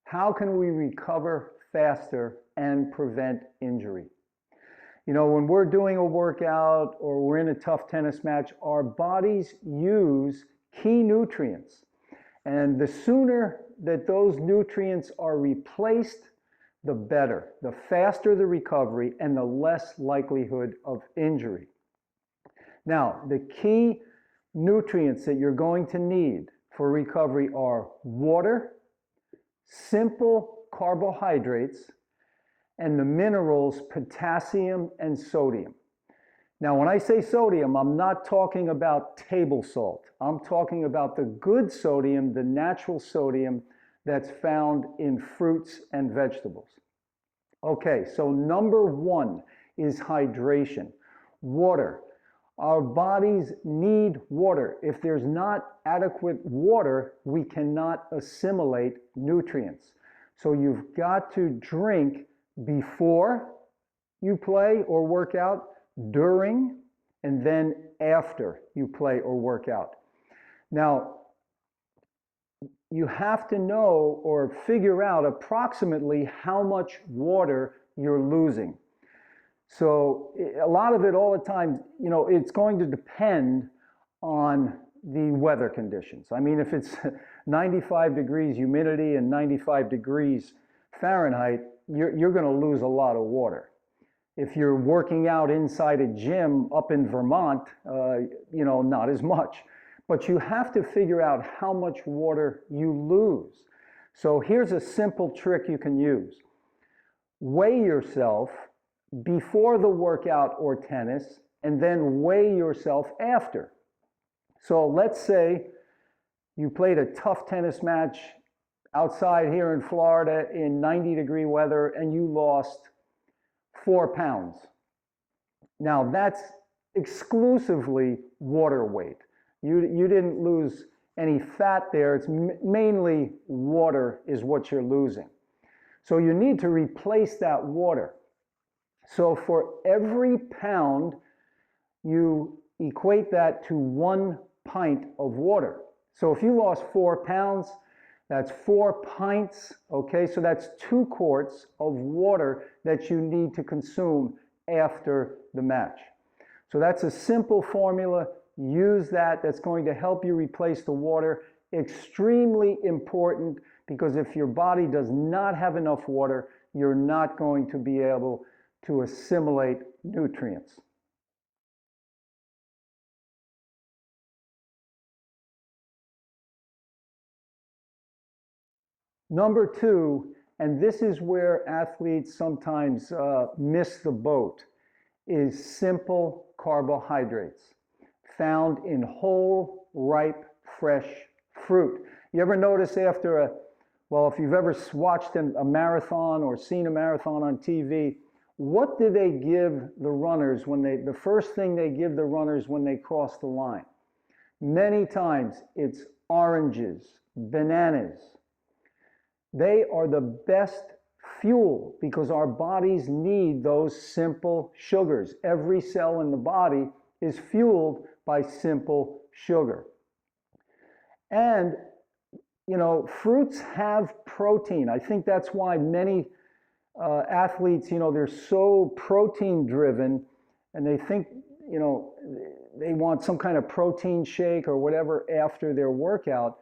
How can we recover faster and prevent injury? You know, when we're doing a workout or we're in a tough tennis match, our bodies use key nutrients. And the sooner that those nutrients are replaced, the better. The faster the recovery and the less likelihood of injury. Now, the key nutrients that you're going to need for recovery are water, simple carbohydrates, and the minerals potassium and sodium. Now, when I say sodium, I'm not talking about table salt. I'm talking about the good sodium, the natural sodium that's found in fruits and vegetables. Okay, so number one is hydration. Water. Our bodies need water. If there's not adequate water, we cannot assimilate nutrients. So you've got to drink before you play or work out, during, and then after you play or work out. Now, you have to know or figure out approximately how much water you're losing. So a lot of it all the time, you know, it's going to depend on the weather conditions. I mean, if it's 95 degrees humidity and 95 degrees Fahrenheit, you're going to lose a lot of water. If you're working out inside a gym up in Vermont, you know, not as much. But you have to figure out how much water you lose. So here's a simple trick you can use. Weigh yourself before the workout or tennis, and then weigh yourself after. So let's say you played a tough tennis match outside here in Florida in 90-degree weather and you lost 4 pounds. Now that's exclusively water weight. You didn't lose any fat there. It's mainly water is what you're losing. So you need to replace that water. So for every pound, you equate that to 1 pint of water. So if you lost 4 pounds, that's 4 pints, okay? So that's 2 quarts of water that you need to consume after the match. So that's a simple formula. Use that. That's going to help you replace the water. Extremely important, because if your body does not have enough water, you're not going to be able to assimilate nutrients. Number two, and this is where athletes sometimes miss the boat, is simple carbohydrates found in whole, ripe, fresh fruit. You ever notice after well, if you've ever watched a marathon or seen a marathon on TV, what do they give the runners the first thing they give the runners when they cross the line? Many times it's oranges, bananas. They are the best fuel because our bodies need those simple sugars. Every cell in the body is fueled by simple sugar. And, you know, fruits have protein. I think that's why many athletes, you know, they're so protein driven and they think, you know, they want some kind of protein shake or whatever after their workout.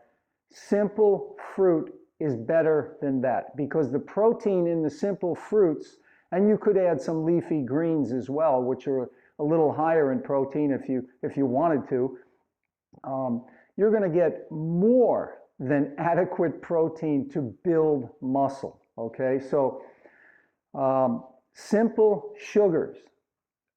Simple fruit is better than that because the protein in the simple fruits, and you could add some leafy greens as well, which are a little higher in protein if you wanted to, you're going to get more than adequate protein to build muscle. Okay, so simple sugars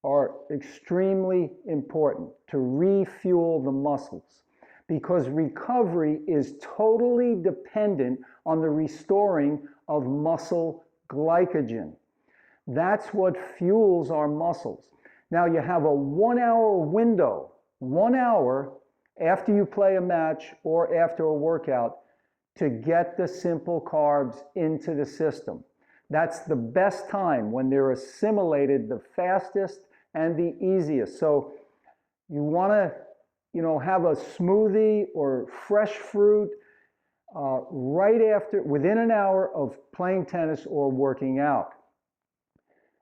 are extremely important to refuel the muscles because recovery is totally dependent on the restoring of muscle glycogen. That's what fuels our muscles. Now you have a 1 hour window, 1 hour after you play a match or after a workout to get the simple carbs into the system. That's the best time when they're assimilated the fastest and the easiest. So you want to, you know, have a smoothie or fresh fruit right after, within an hour of playing tennis or working out.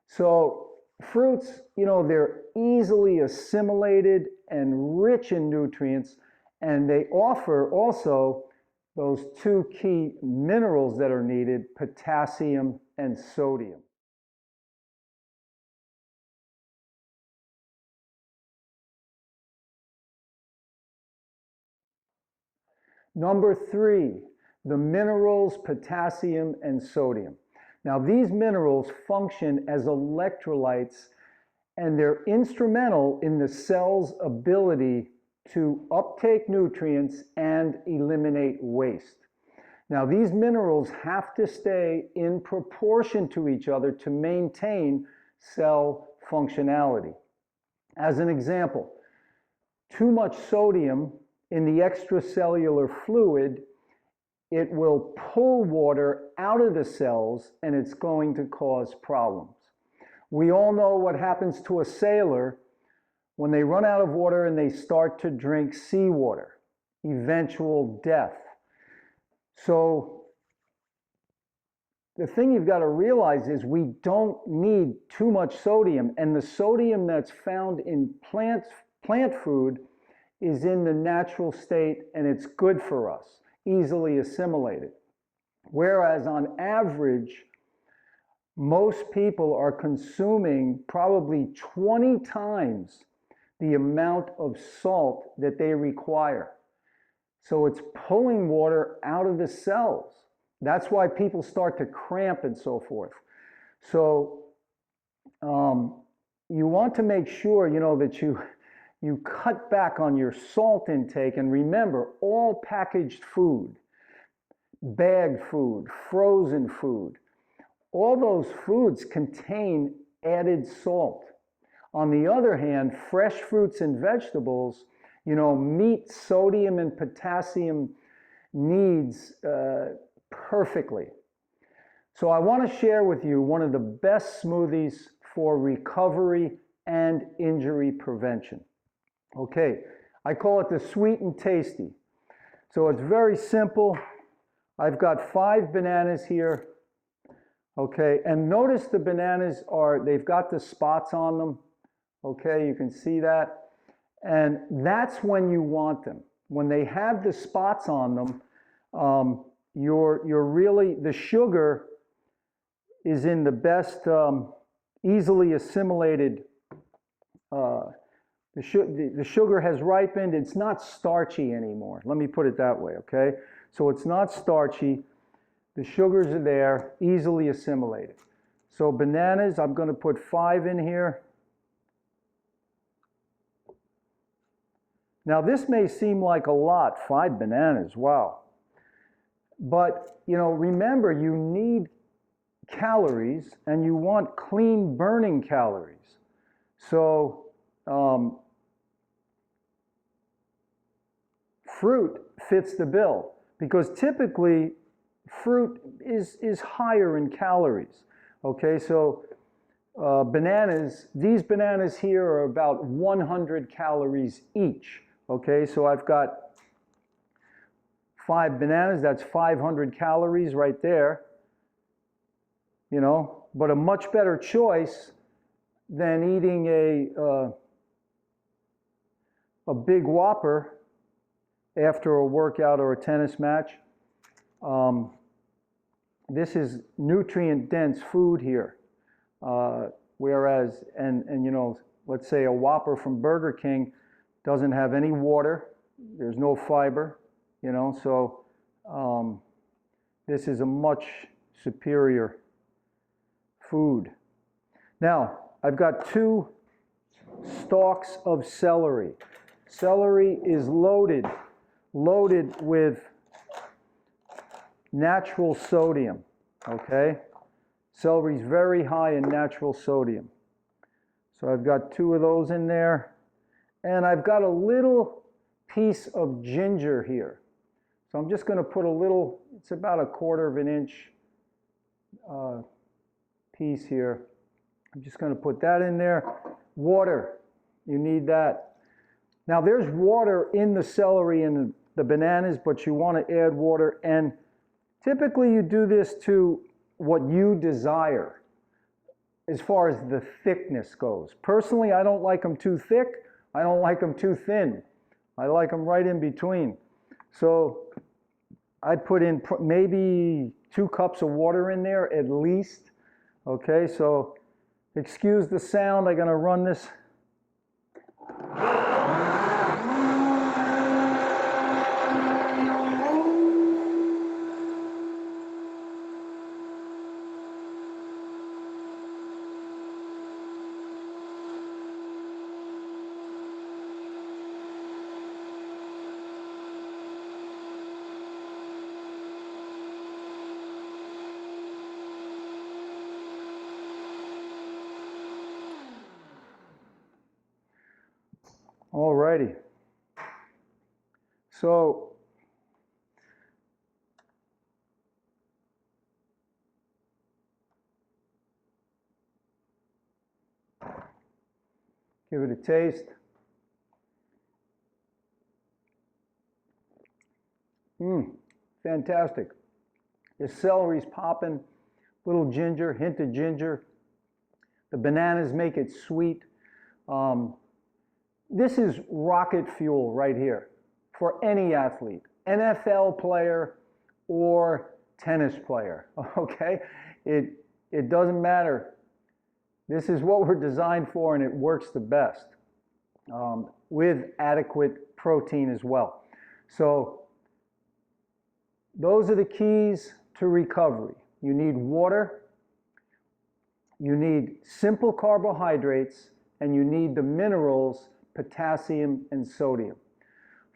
So fruits, they're easily assimilated and rich in nutrients, and they offer also those two key minerals that are needed, potassium and sodium. Number 3, the minerals potassium and sodium. Now, these minerals function as electrolytes, and they're instrumental in the cell's ability to uptake nutrients and eliminate waste. Now, these minerals have to stay in proportion to each other to maintain cell functionality. As an example, too much sodium in the extracellular fluid, it will pull water out of the cells, and it's going to cause problems. We all know what happens to a sailor when they run out of water and they start to drink seawater, eventual death. So the thing you've got to realize is we don't need too much sodium, and the sodium that's found in plant food is in the natural state, and it's good for us, easily assimilated. Whereas on average, most people are consuming probably 20 times the amount of salt that they require. So it's pulling water out of the cells. That's why people start to cramp and so forth. So you want to make sure, that you cut back on your salt intake. And remember, all packaged food, bagged food, frozen food, all those foods contain added salt. On the other hand, fresh fruits and vegetables, meet sodium and potassium needs perfectly. So I want to share with you one of the best smoothies for recovery and injury prevention. Okay, I call it the Sweet and Tasty. So it's very simple. I've got 5 bananas here. Okay, and notice the bananas they've got the spots on them. Okay, you can see that. And that's when you want them. When they have the spots on them, you're really, the sugar is in the best, easily assimilated, the sugar has ripened. It's not starchy anymore. Let me put it that way, okay? So it's not starchy. The sugars are there, easily assimilated. So bananas, I'm going to put 5 in here. Now this may seem like a lot, 5 bananas, wow. But, remember, you need calories and you want clean burning calories. So fruit fits the bill because typically fruit is higher in calories. Okay, so bananas, these bananas here are about 100 calories each. Okay, so I've got 5 bananas, that's 500 calories right there. But a much better choice than eating a big Whopper after a workout or a tennis match. This is nutrient-dense food here. Whereas, let's say a Whopper from Burger King doesn't have any water. There's no fiber, so this is a much superior food. Now, I've got 2 stalks of celery. Celery is loaded with natural sodium, okay? Celery is very high in natural sodium. So I've got 2 of those in there. And I've got a little piece of ginger here. So I'm just going to put a little, it's about 1/4 of an inch piece here. I'm just going to put that in there. Water, you need that. Now there's water in the celery and the bananas, but you want to add water. And typically you do this to what you desire as far as the thickness goes. Personally, I don't like them too thick. I don't like them too thin. I like them right in between. So I'd put in maybe 2 cups of water in there at least. Okay, so excuse the sound. I'm going to run this. Alrighty. So give it a taste. Fantastic. The celery's popping, little ginger, hint of ginger. The bananas make it sweet. This is rocket fuel right here for any athlete, NFL player or tennis player, okay? It doesn't matter. This is what we're designed for, and it works the best with adequate protein as well. So those are the keys to recovery. You need water, you need simple carbohydrates, and you need the minerals, potassium and sodium.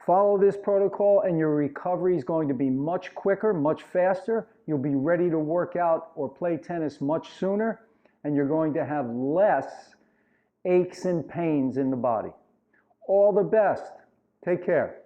Follow this protocol and your recovery is going to be much quicker, much faster. You'll be ready to work out or play tennis much sooner, and you're going to have less aches and pains in the body. All the best. Take care.